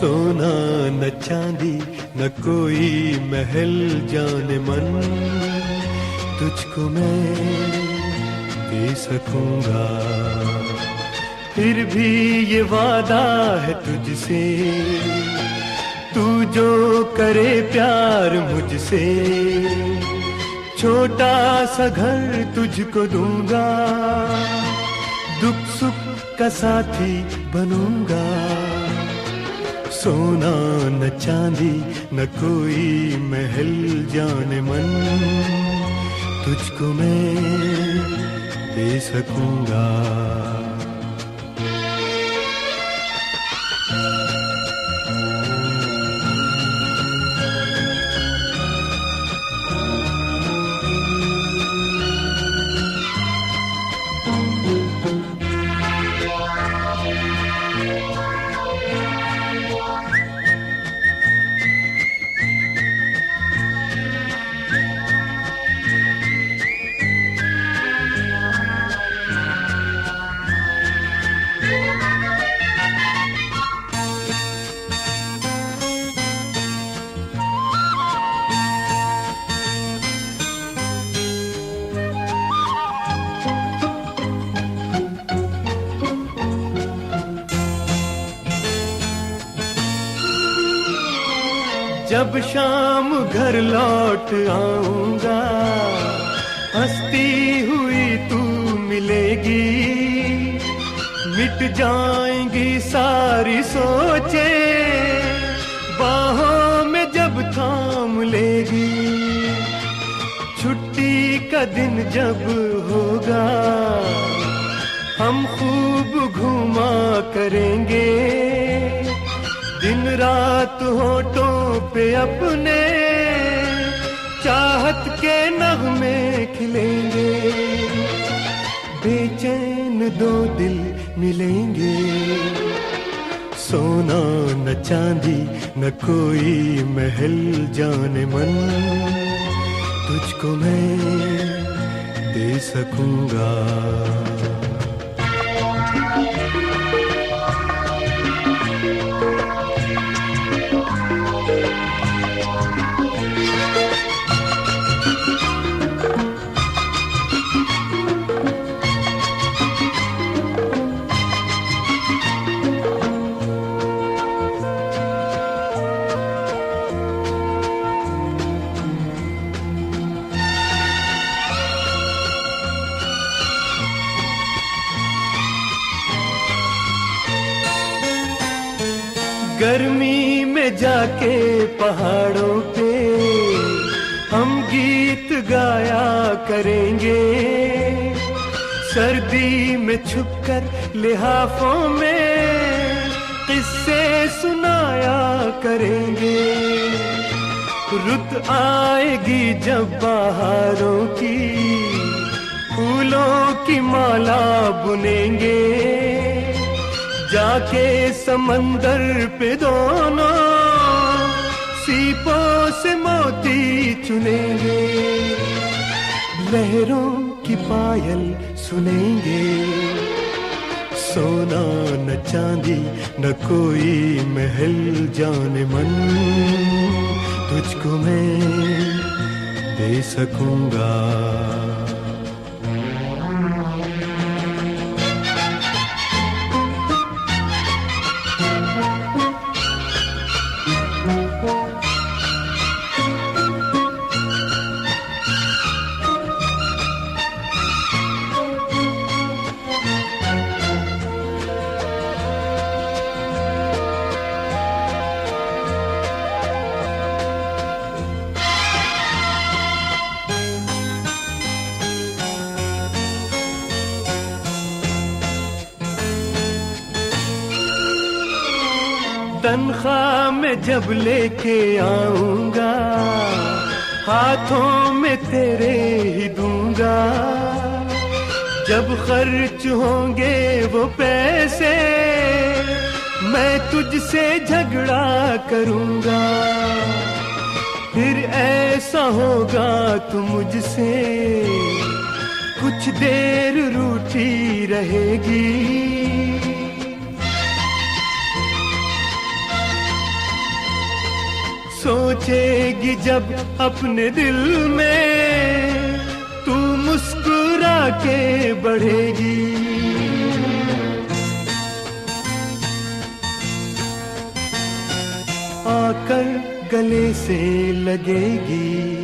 सोना न चांदी न कोई महल जाने मन, तुझको मैं दे सकूंगा। फिर भी ये वादा है तुझसे, तू जो करे प्यार मुझसे, छोटा सा घर तुझको दूंगा, दुख सुख का साथी बनूंगा। सोना न चांदी न कोई महल जाने मन, तुझको मैं दे सकूंगा। जब शाम घर लौट आऊंगा, हंसती हुई तू मिलेगी, मिट जाएंगी सारी सोचें, बाहों में जब थाम लेगी। छुट्टी का दिन जब होगा, हम खूब घूमा करेंगे, दिन रात होठों पे अपने चाहत के नगमे खिलेंगे, बेचैन दो दिल मिलेंगे। सोना न चांदी न कोई महल जाने मन, तुझको मैं दे सकूंगा। गर्मी में जाके पहाड़ों पे हम गीत गाया करेंगे, सर्दी में छुपकर लिहाफों में किस्से सुनाया करेंगे। रुत आएगी जब बहारों की, फूलों की माला बुनेंगे, जाके समंदर पे दोनों सीपों से मोती चुनेंगे, लहरों की पायल सुनेंगे। सोना न चांदी न कोई महल जाने मन, तुझको मैं दे सकूंगा। तनख्वाह में जब लेके आऊंगा हाथों में तेरे ही दूंगा। जब खर्च होंगे वो पैसे मैं तुझसे झगड़ा करूंगा। फिर ऐसा होगा तू मुझसे कुछ देर रूठी रहेगी। सोचेगी जब अपने दिल में तू मुस्कुरा के बढ़ेगी। आकर गले से लगेगी